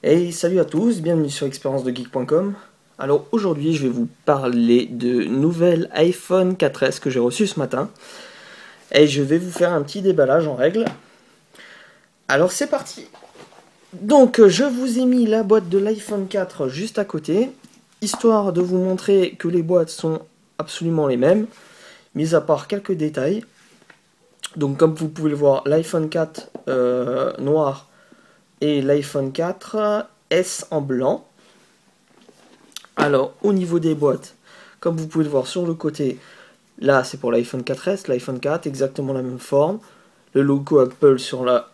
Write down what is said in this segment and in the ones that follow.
Hey, salut à tous, bienvenue sur expériencedegeek.com. Alors aujourd'hui, je vais vous parler de nouvelles iPhone 4S que j'ai reçues ce matin. Et je vais vous faire un petit déballage en règle. Alors c'est parti. Donc je vous ai mis la boîte de l'iPhone 4 juste à côté, histoire de vous montrer que les boîtes sont absolument les mêmes, mis à part quelques détails. Donc comme vous pouvez le voir, l'iPhone 4 noir et l'iPhone 4S en blanc. Alors, au niveau des boîtes, comme vous pouvez le voir sur le côté, là c'est pour l'iPhone 4S, l'iPhone 4, exactement la même forme. Le logo Apple sur l'un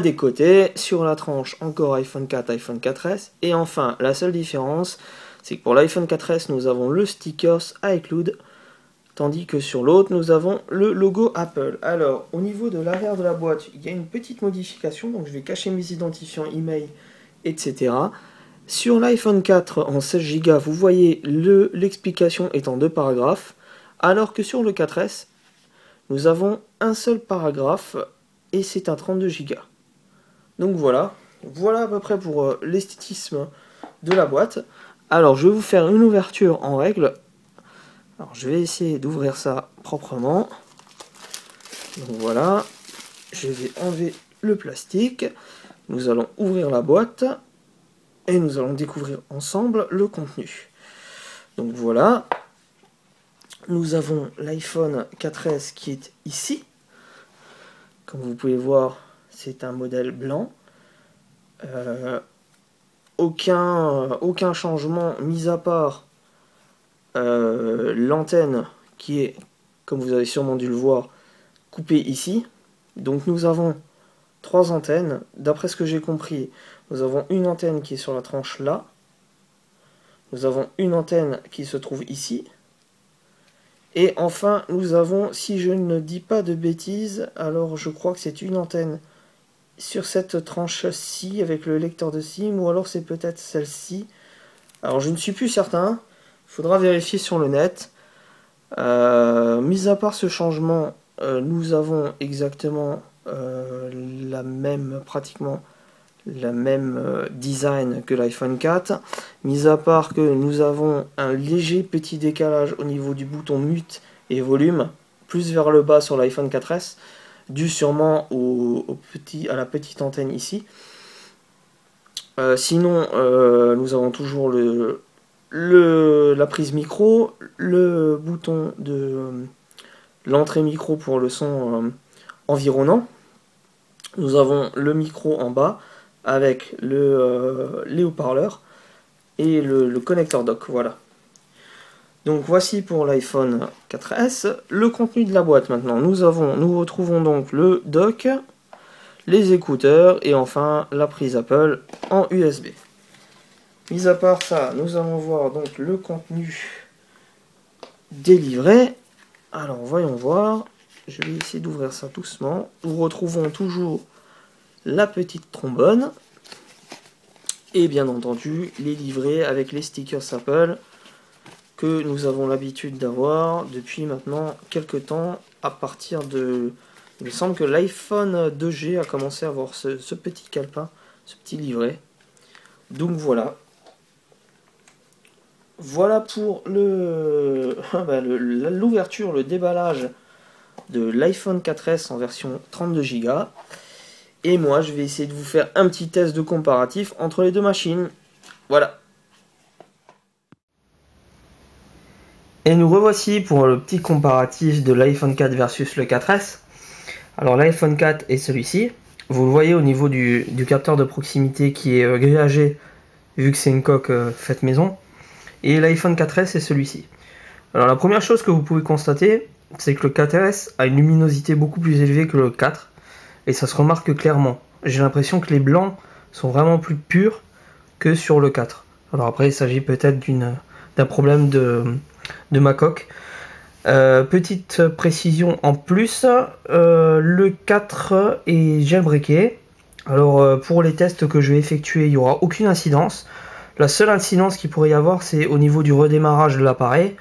des côtés, sur la tranche encore iPhone 4, iPhone 4S. Et enfin, la seule différence, c'est que pour l'iPhone 4S, nous avons le stickers iCloud, tandis que sur l'autre, nous avons le logo Apple. Alors, au niveau de l'arrière de la boîte, il y a une petite modification, donc je vais cacher mes identifiants email, etc. Sur l'iPhone 4 en 16 Go, vous voyez l'explication est en 2 paragraphes, alors que sur le 4S, nous avons un seul paragraphe et c'est un 32 Go. Donc voilà à peu près pour l'esthétisme de la boîte. Alors je vais vous faire une ouverture en règle. Alors je vais essayer d'ouvrir ça proprement. Donc voilà, je vais enlever le plastique. Nous allons ouvrir la boîte. Et nous allons découvrir ensemble le contenu. Donc voilà. Nous avons l'iPhone 4S qui est ici. Comme vous pouvez voir, c'est un modèle blanc. Aucun changement, mis à part l'antenne qui est, comme vous avez sûrement dû le voir, coupée ici. Donc nous avons 3 antennes. D'après ce que j'ai compris, nous avons une antenne qui est sur la tranche là. Nous avons une antenne qui se trouve ici. Et enfin, nous avons, si je ne dis pas de bêtises, alors je crois que c'est une antenne sur cette tranche-ci avec le lecteur de SIM, ou alors c'est peut-être celle-ci. Alors je ne suis plus certain, il faudra vérifier sur le net. Mis à part ce changement, nous avons exactement pratiquement la même design que l'iPhone 4, mis à part que nous avons un léger petit décalage au niveau du bouton mute et volume, plus vers le bas sur l'iPhone 4S, dû sûrement à la petite antenne ici. Sinon, nous avons toujours la prise micro, le bouton de l'entrée micro pour le son environnant. Nous avons le micro en bas avec les haut-parleurs et le connecteur dock, voilà. Donc voici pour l'iPhone 4S. Le contenu de la boîte maintenant, nous retrouvons donc le dock, les écouteurs et enfin la prise Apple en USB. Mis à part ça, nous allons voir donc le contenu délivré. Alors voyons voir, je vais essayer d'ouvrir ça doucement. Nous retrouvons toujours la petite trombone et bien entendu les livrets avec les stickers Apple que nous avons l'habitude d'avoir depuis maintenant quelques temps, à partir de... Il me semble que l'iPhone 2G a commencé à avoir ce petit calepin, ce petit livret. Donc voilà. Voilà pour l'ouverture, le déballage de l'iPhone 4S en version 32 Go. Et moi, je vais essayer de vous faire un petit test de comparatif entre les deux machines. Voilà. Et nous revoici pour le petit comparatif de l'iPhone 4 versus le 4S. Alors l'iPhone 4 est celui-ci. Vous le voyez au niveau du capteur de proximité qui est grillagé, vu que c'est une coque faite maison. Et l'iPhone 4S est celui-ci. Alors la première chose que vous pouvez constater, c'est que le 4S a une luminosité beaucoup plus élevée que le 4. Et ça se remarque clairement. J'ai l'impression que les blancs sont vraiment plus purs que sur le 4. Alors après, il s'agit peut-être d'un problème de ma coque. Petite précision en plus, le 4 est jailbreaké. Alors pour les tests que je vais effectuer, il n'y aura aucune incidence. La seule incidence qu'il pourrait y avoir, c'est au niveau du redémarrage de l'appareil.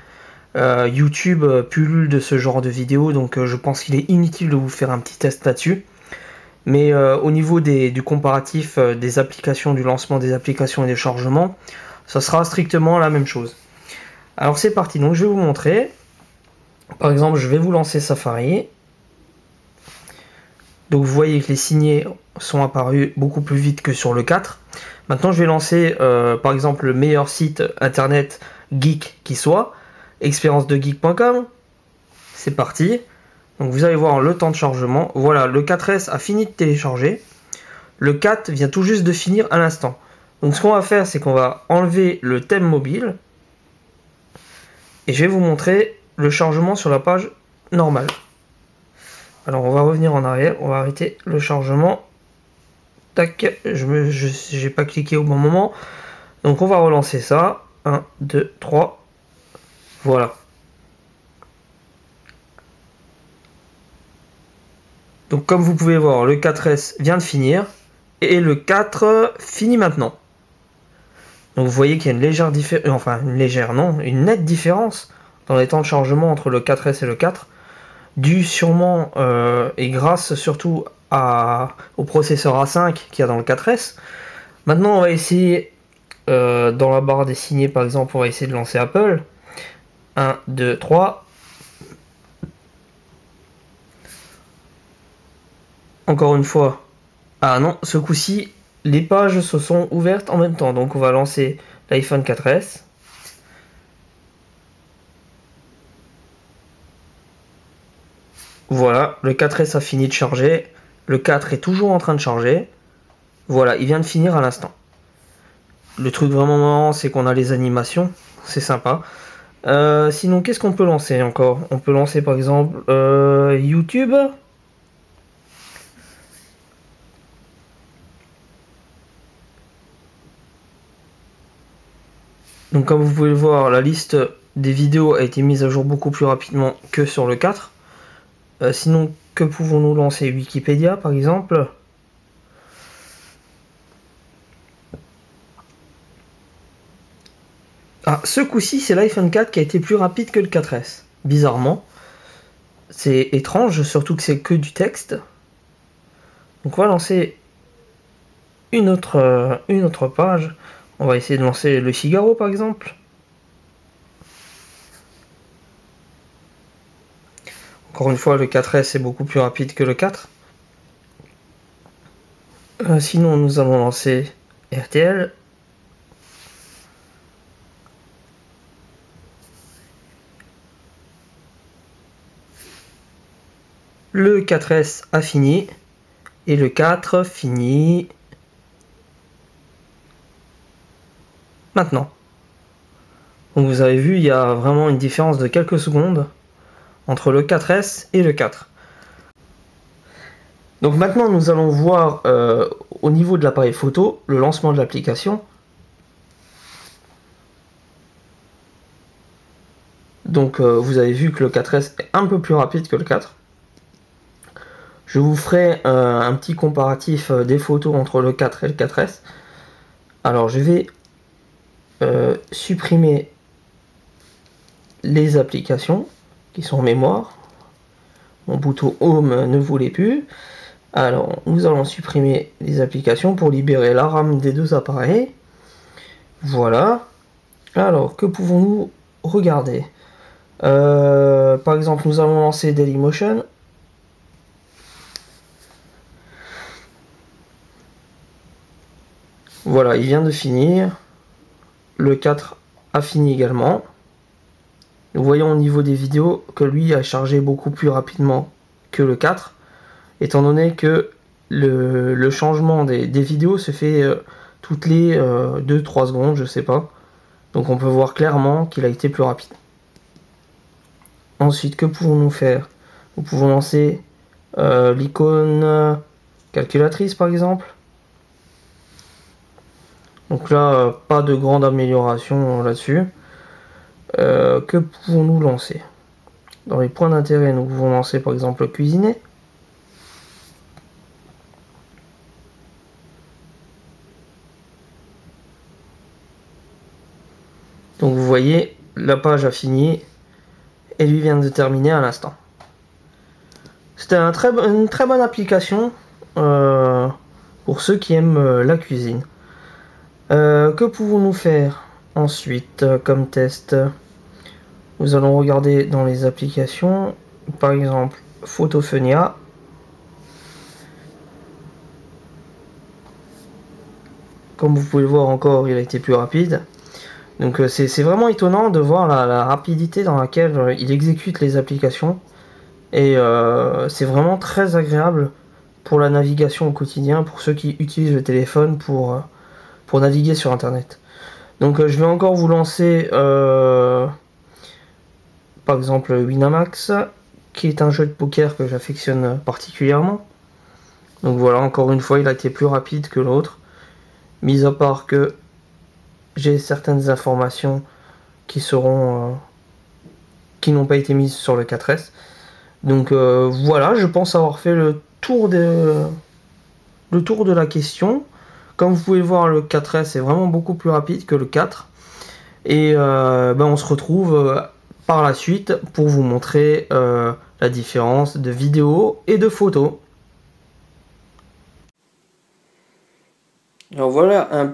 YouTube pullule de ce genre de vidéos, donc je pense qu'il est inutile de vous faire un petit test là-dessus. Mais au niveau du comparatif des applications, du lancement des applications et des chargements, ça sera strictement la même chose. Alors c'est parti, donc je vais vous montrer. Par exemple, je vais vous lancer Safari. Donc vous voyez que les signés sont apparus beaucoup plus vite que sur le 4. Maintenant je vais lancer par exemple le meilleur site internet geek qui soit, expériencedegeek.com. C'est parti. Donc vous allez voir le temps de chargement. Voilà, le 4S a fini de télécharger. Le 4 vient tout juste de finir à l'instant. Donc ce qu'on va faire, c'est qu'on va enlever le thème mobile. Et je vais vous montrer le chargement sur la page normale. Alors on va revenir en arrière, on va arrêter le chargement. Tac, j'ai pas cliqué au bon moment. Donc on va relancer ça. 1, 2, 3. Voilà. Donc comme vous pouvez voir, le 4S vient de finir. Et le 4 finit maintenant. Donc vous voyez qu'il y a une légère différence. Enfin, une légère, non, une nette différence dans les temps de chargement entre le 4S et le 4. Dû sûrement et grâce surtout au processeur A5 qu'il y a dans le 4S. Maintenant on va essayer dans la barre des signés par exemple, on va essayer de lancer Apple. 1, 2, 3. Encore une fois. Ah non, ce coup-ci, les pages se sont ouvertes en même temps. Donc on va lancer l'iPhone 4S. Voilà, le 4S a fini de charger. Le 4 est toujours en train de charger. Voilà, il vient de finir à l'instant. Le truc vraiment marrant, c'est qu'on a les animations. C'est sympa. Sinon, qu'est-ce qu'on peut lancer encore? On peut lancer par exemple YouTube. Donc comme vous pouvez le voir, la liste des vidéos a été mise à jour beaucoup plus rapidement que sur le 4. Sinon, que pouvons-nous lancer? Wikipédia par exemple. Ah, ce coup-ci, c'est l'iPhone 4 qui a été plus rapide que le 4S. Bizarrement. C'est étrange, surtout que c'est que du texte. Donc on va lancer une autre page. On va essayer de lancer le Figaro par exemple. Encore une fois, le 4S est beaucoup plus rapide que le 4. Sinon, nous allons lancer RTL. Le 4S a fini. Et le 4 finit maintenant. Donc vous avez vu, il y a vraiment une différence de quelques secondes entre le 4S et le 4. Donc maintenant nous allons voir au niveau de l'appareil photo le lancement de l'application. Donc vous avez vu que le 4S est un peu plus rapide que le 4. Je vous ferai un petit comparatif des photos entre le 4 et le 4S. Alors je vais supprimer les applications qui sont en mémoire. Mon bouton Home ne voulait plus. Alors nous allons supprimer les applications pour libérer la RAM des deux appareils. Voilà. Alors que pouvons-nous regarder? Par exemple, nous allons lancer Dailymotion. Voilà, il vient de finir. Le 4 a fini également. Nous voyons au niveau des vidéos que lui a chargé beaucoup plus rapidement que le 4, étant donné que le changement des vidéos se fait toutes les 2-3 secondes, je sais pas. Donc on peut voir clairement qu'il a été plus rapide. Ensuite, que pouvons-nous faire? Nous pouvons lancer l'icône calculatrice par exemple. Donc là, pas de grande amélioration là-dessus. Que pouvons-nous lancer? Dans les points d'intérêt, nous pouvons lancer par exemple cuisiner. Donc vous voyez, la page a fini et lui vient de terminer à l'instant. C'était une très bonne application. pour ceux qui aiment la cuisine. Que pouvons-nous faire ensuite comme test? Nous allons regarder dans les applications, par exemple Photophenia. Comme vous pouvez le voir encore, il a été plus rapide. Donc c'est vraiment étonnant de voir la rapidité dans laquelle il exécute les applications. Et c'est vraiment très agréable pour la navigation au quotidien, pour ceux qui utilisent le téléphone pour naviguer sur Internet. Donc je vais encore vous lancer par exemple Winamax, qui est un jeu de poker que j'affectionne particulièrement. Donc voilà, encore une fois, il a été plus rapide que l'autre. Mis à part que j'ai certaines informations qui seront qui n'ont pas été mises sur le 4S. Donc voilà, je pense avoir fait le tour de la question. Comme vous pouvez le voir, le 4S est vraiment beaucoup plus rapide que le 4. Et on se retrouve par la suite pour vous montrer la différence de vidéo et de photo. Alors voilà une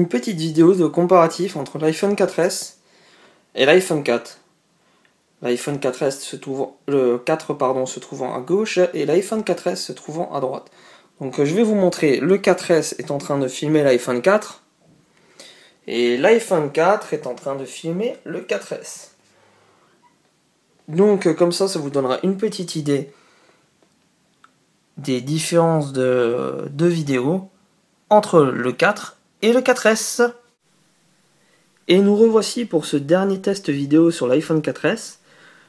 petite vidéo de comparatif entre l'iPhone 4S et l'iPhone 4. L'iPhone 4S le 4 se trouvant à gauche et l'iPhone 4S se trouvant à droite. Donc je vais vous montrer, le 4S est en train de filmer l'iPhone 4 et l'iPhone 4 est en train de filmer le 4S. Donc comme ça vous donnera une petite idée des différences de vidéos entre le 4 et le 4S. Et nous revoici pour ce dernier test vidéo sur l'iPhone 4S.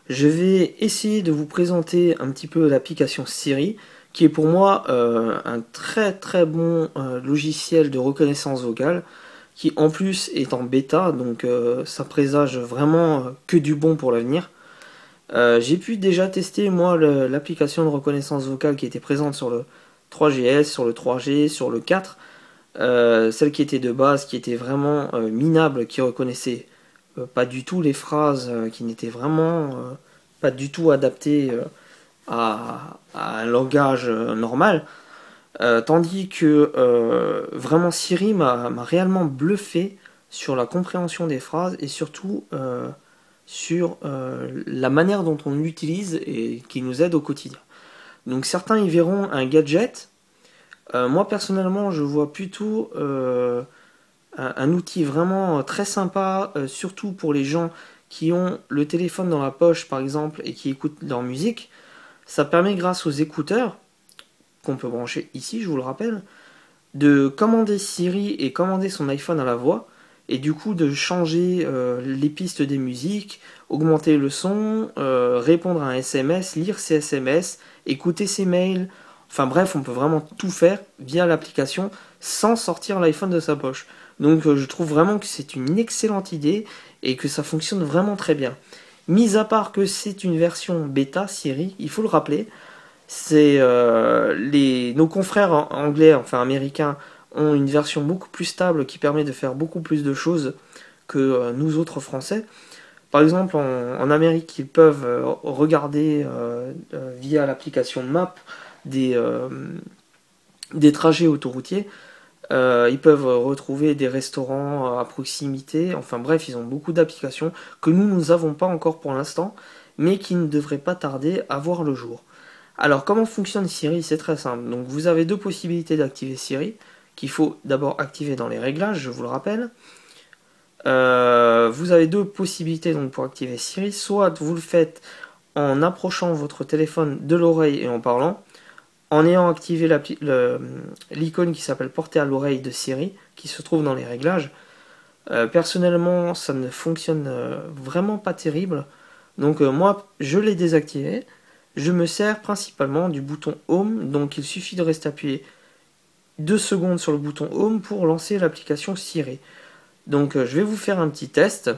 Je vais essayer de vous présenter un petit peu l'application Siri, qui est pour moi un très bon logiciel de reconnaissance vocale, qui en plus est en bêta, donc ça présage vraiment que du bon pour l'avenir. J'ai pu déjà tester moi l'application de reconnaissance vocale qui était présente sur le 3GS, sur le 3G, sur le 4, celle qui était de base, qui était vraiment minable, qui reconnaissait pas du tout les phrases, qui n'étaient vraiment pas du tout adaptées à un langage normal, tandis que vraiment Siri m'a réellement bluffé sur la compréhension des phrases et surtout sur la manière dont on l'utilise et qui nous aide au quotidien. Donc certains y verront un gadget. Moi personnellement je vois plutôt un outil vraiment très sympa, surtout pour les gens qui ont le téléphone dans la poche par exemple et qui écoutent leur musique. Ça permet grâce aux écouteurs qu'on peut brancher ici, je vous le rappelle, de commander Siri et commander son iPhone à la voix et du coup de changer les pistes des musiques, augmenter le son, répondre à un SMS, lire ses SMS, écouter ses mails. Enfin bref, on peut vraiment tout faire via l'application sans sortir l'iPhone de sa poche. Donc je trouve vraiment que c'est une excellente idée et que ça fonctionne vraiment très bien. Mis à part que c'est une version bêta Siri, il faut le rappeler, nos confrères anglais, enfin américains, ont une version beaucoup plus stable qui permet de faire beaucoup plus de choses que nous autres français. Par exemple, en Amérique, ils peuvent regarder via l'application Map des trajets autoroutiers. Ils peuvent retrouver des restaurants à proximité. Enfin bref, ils ont beaucoup d'applications que nous n'avons pas encore pour l'instant, mais qui ne devraient pas tarder à voir le jour. Alors comment fonctionne Siri? C'est très simple. Donc vous avez deux possibilités d'activer Siri, qu'il faut d'abord activer dans les réglages, je vous le rappelle. Vous avez deux possibilités donc pour activer Siri. Soit vous le faites en approchant votre téléphone de l'oreille et en parlant, en ayant activé l'icône qui s'appelle porter à l'oreille de Siri, qui se trouve dans les réglages. Personnellement, ça ne fonctionne vraiment pas terrible. Donc moi, je l'ai désactivé. Je me sers principalement du bouton Home, donc il suffit de rester appuyé 2 secondes sur le bouton Home pour lancer l'application Siri. Donc je vais vous faire un petit test.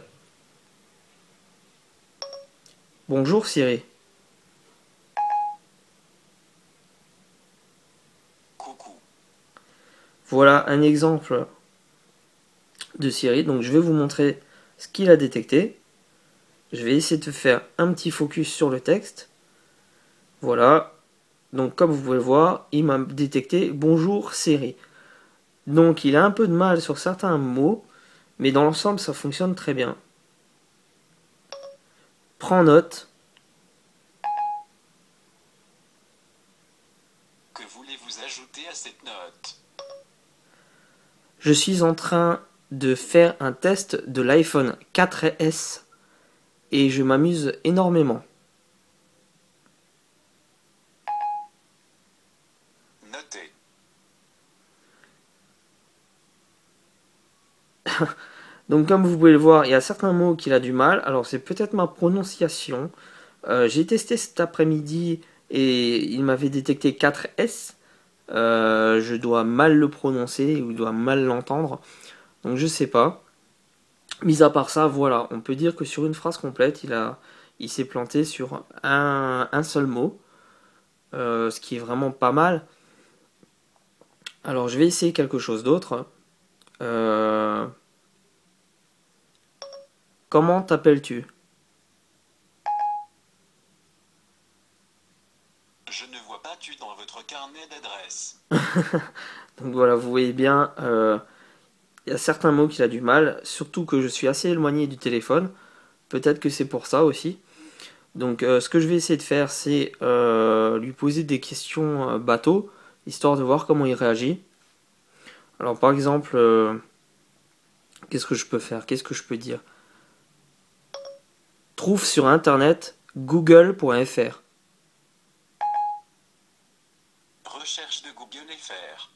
Bonjour Siri. Coucou. Voilà un exemple de Siri. Donc je vais vous montrer ce qu'il a détecté. Je vais essayer de faire un petit focus sur le texte. Voilà. Donc comme vous pouvez le voir, il m'a détecté bonjour Siri. Donc il a un peu de mal sur certains mots, mais dans l'ensemble ça fonctionne très bien. Prends note. Que voulez-vous ajouter à cette note? Je suis en train de faire un test de l'iPhone 4S et je m'amuse énormément. Notez. Donc comme vous pouvez le voir, il y a certains mots qu'il a du mal. Alors c'est peut-être ma prononciation. J'ai testé cet après-midi et il m'avait détecté 4S. Je dois mal le prononcer ou je dois mal l'entendre. Donc je sais pas. Mis à part ça, voilà, on peut dire que sur une phrase complète, il s'est planté sur un seul mot. Ce qui est vraiment pas mal. Alors je vais essayer quelque chose d'autre. Euh, Comment t'appelles-tu? Je ne vois pas tu dans votre carnet d'adresse. Donc voilà, vous voyez bien, il y a certains mots qu'il a du mal, surtout que je suis assez éloigné du téléphone. Peut-être que c'est pour ça aussi. Donc ce que je vais essayer de faire, c'est lui poser des questions bateau, histoire de voir comment il réagit. Alors par exemple, qu'est-ce que je peux faire? Qu'est-ce que je peux dire? Trouve sur internet google.fr. Recherche de Google FR.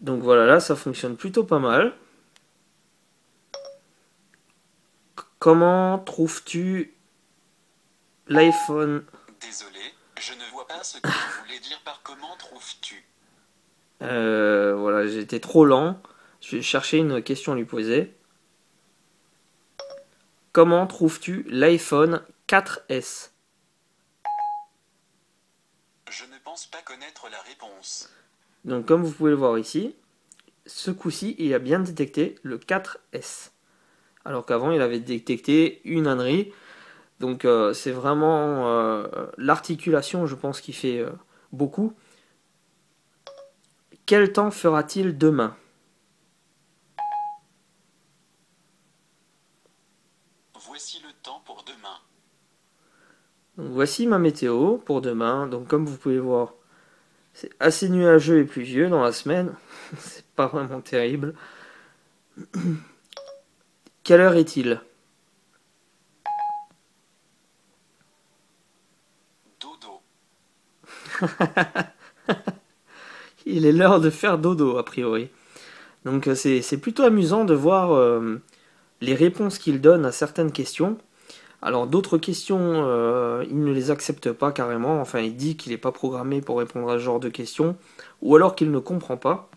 Donc voilà, là ça fonctionne plutôt pas mal. Comment trouves-tu l'iPhone? Désolé, je ne vois pas ce que vous voulez dire par comment trouves-tu. Voilà, j'ai été trop lent. Je vais chercher une question à lui poser. Comment trouves-tu l'iPhone 4S? Je ne pense pas connaître la réponse. Donc comme vous pouvez le voir ici, ce coup-ci, il a bien détecté le 4S. Alors qu'avant, il avait détecté une ânerie. Donc c'est vraiment l'articulation, je pense, qui fait beaucoup. Quel temps fera-t-il demain? Voici le temps pour demain. Donc, voici ma météo pour demain. Donc comme vous pouvez voir, c'est assez nuageux et pluvieux dans la semaine. C'est pas vraiment terrible. Quelle heure est-il? Dodo. Il est l'heure de faire dodo, a priori. Donc c'est plutôt amusant de voir les réponses qu'il donne à certaines questions. Alors d'autres questions, il ne les accepte pas carrément. Enfin, il dit qu'il n'est pas programmé pour répondre à ce genre de questions. Ou alors qu'il ne comprend pas.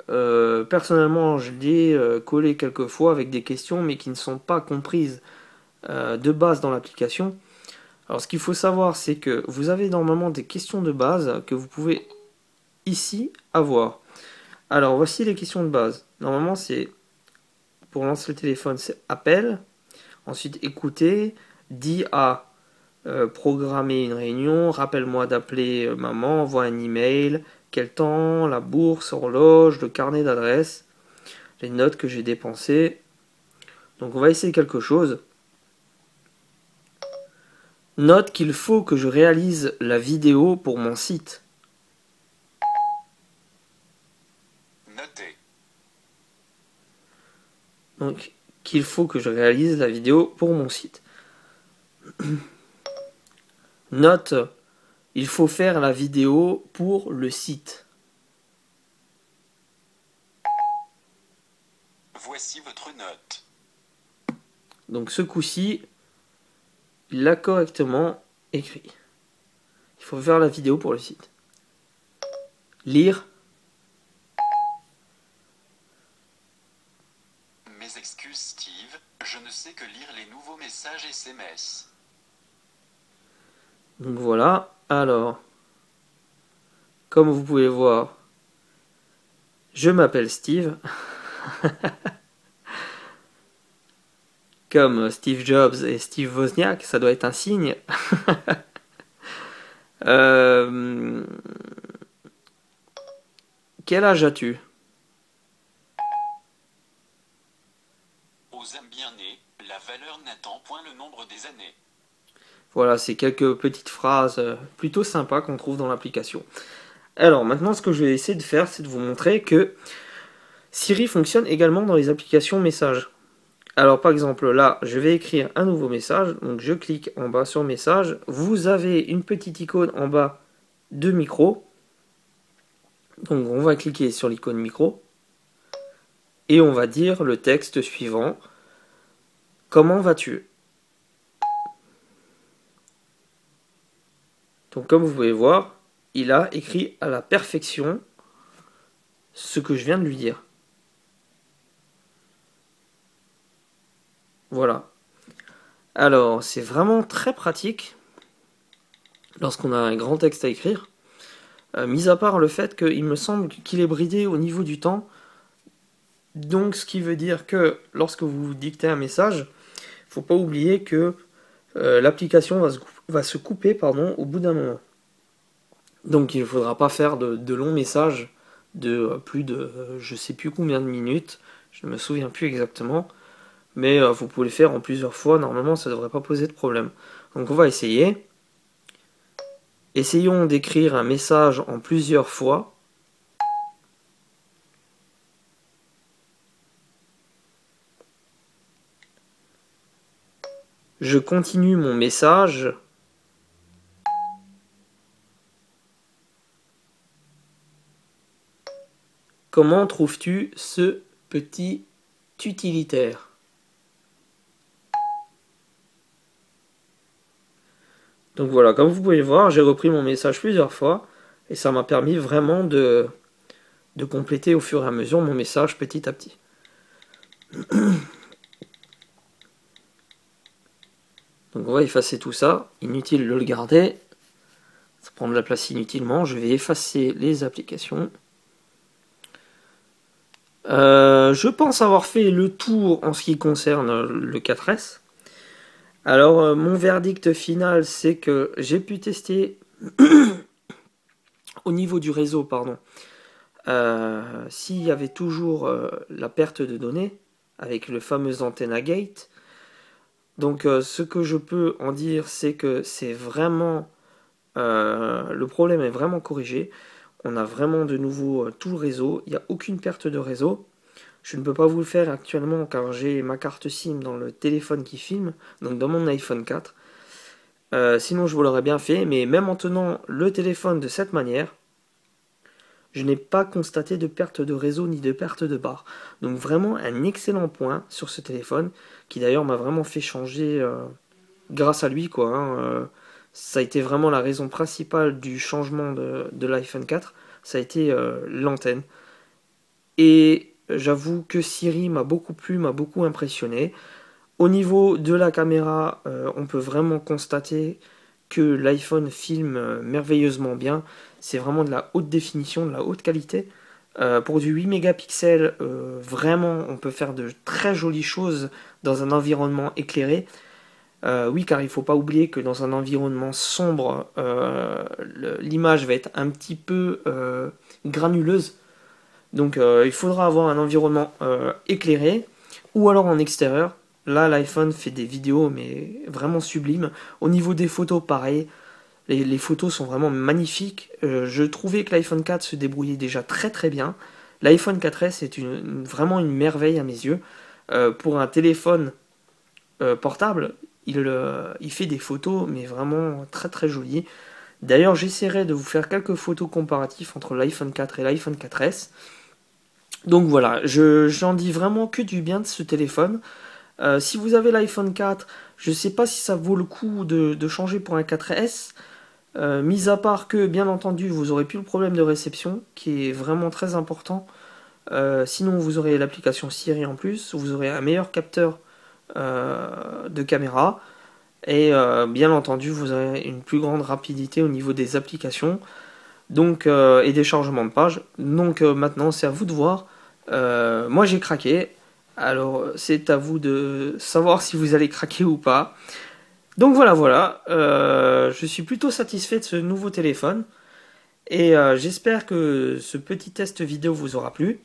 Personnellement, je l'ai collé quelques fois avec des questions, mais qui ne sont pas comprises de base dans l'application. Alors ce qu'il faut savoir, c'est que vous avez normalement des questions de base que vous pouvez ici avoir. Alors voici les questions de base. Normalement, c'est pour lancer le téléphone, c'est appel. Ensuite, écouter. Dis à programmer une réunion. Rappelle-moi d'appeler maman. Envoie un email. Quel temps? La bourse, horloge, le carnet d'adresse. Les notes que j'ai dépensées. Donc on va essayer quelque chose. Note qu'il faut que je réalise la vidéo pour mon site. Notez. Donc qu'il faut que je réalise la vidéo pour mon site. Note, il faut faire la vidéo pour le site. Voici votre note. Donc ce coup-ci, il l'a correctement écrit. Il faut faire la vidéo pour le site. Lire. Mes excuses, Steve, je ne sais que lire les nouveaux messages SMS. Donc voilà. Alors, comme vous pouvez voir, je m'appelle Steve. Comme Steve Jobs et Steve Wozniak, ça doit être un signe. Quel âge as-tu? Aux âmes bien nées, la valeur n'attend point le nombre des années. Voilà, c'est quelques petites phrases plutôt sympas qu'on trouve dans l'application. Alors maintenant, ce que je vais essayer de faire, c'est de vous montrer que Siri fonctionne également dans les applications messages. Alors par exemple, là, je vais écrire un nouveau message. Donc je clique en bas sur message. Vous avez une petite icône en bas de micro. Donc on va cliquer sur l'icône micro. Et on va dire le texte suivant. Comment vas-tu? Donc comme vous pouvez voir, il a écrit à la perfection ce que je viens de lui dire. Voilà. Alors, c'est vraiment très pratique lorsqu'on a un grand texte à écrire. Mis à part le fait qu'il me semble qu'il est bridé au niveau du temps. Donc, ce qui veut dire que lorsque vous dictez un message, il ne faut pas oublier que l'application va se couper au bout d'un moment. Donc, il ne faudra pas faire de longs messages de plus de je ne sais plus combien de minutes. Je ne me souviens plus exactement. Mais vous pouvez le faire en plusieurs fois. Normalement, ça ne devrait pas poser de problème. Donc, on va essayer. Essayons d'écrire un message en plusieurs fois. Je continue mon message. Comment trouves-tu ce petit utilitaire? Donc voilà, comme vous pouvez voir, j'ai repris mon message plusieurs fois et ça m'a permis vraiment de compléter au fur et à mesure mon message petit à petit. Donc on va effacer tout ça, inutile de le garder, ça prend de la place inutilement, je vais effacer les applications. Je pense avoir fait le tour en ce qui concerne le 4S. Alors mon verdict final, c'est que j'ai pu tester au niveau du réseau, s'il y avait toujours la perte de données avec le fameux antenna gate. Donc ce que je peux en dire, c'est que c'est vraiment le problème est vraiment corrigé. On a vraiment de nouveau tout le réseau. Il n'y a aucune perte de réseau. Je ne peux pas vous le faire actuellement car j'ai ma carte SIM dans le téléphone qui filme, donc dans mon iPhone 4. Sinon je vous l'aurais bien fait, mais même en tenant le téléphone de cette manière, je n'ai pas constaté de perte de réseau ni de perte de barre. Donc vraiment un excellent point sur ce téléphone, qui d'ailleurs m'a vraiment fait changer grâce à lui, quoi. Ça a été vraiment la raison principale du changement de l'iPhone 4, ça a été l'antenne. Et j'avoue que Siri m'a beaucoup plu, m'a beaucoup impressionné. Au niveau de la caméra, on peut vraiment constater que l'iPhone filme merveilleusement bien. C'est vraiment de la haute définition, de la haute qualité. Pour du 8 mégapixels, vraiment, on peut faire de très jolies choses dans un environnement éclairé. Oui, car il ne faut pas oublier que dans un environnement sombre, l'image va être un petit peu granuleuse. Donc il faudra avoir un environnement éclairé ou alors en extérieur. Là, l'iPhone fait des vidéos, mais vraiment sublimes. Au niveau des photos, pareil. Les photos sont vraiment magnifiques. Je trouvais que l'iPhone 4 se débrouillait déjà très très bien. L'iPhone 4S est vraiment une merveille à mes yeux. Pour un téléphone portable, il fait des photos, mais vraiment très très jolies. D'ailleurs, j'essaierai de vous faire quelques photos comparatives entre l'iPhone 4 et l'iPhone 4S. Donc voilà, j'en dis vraiment que du bien de ce téléphone. Si vous avez l'iPhone 4, je ne sais pas si ça vaut le coup de changer pour un 4S. Mis à part que, bien entendu, vous aurez plus le problème de réception, qui est vraiment très important. Sinon, vous aurez l'application Siri en plus, vous aurez un meilleur capteur de caméra. Et bien entendu, vous aurez une plus grande rapidité au niveau des applications donc, et des chargements de pages. Donc maintenant, c'est à vous de voir. Moi, j'ai craqué. Alors, c'est à vous de savoir si vous allez craquer ou pas. Donc voilà, je suis plutôt satisfait de ce nouveau téléphone. Et j'espère que ce petit test vidéo vous aura plu.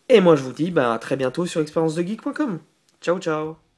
Et moi je vous dis à très bientôt sur expériencedegeek.com. Ciao ciao.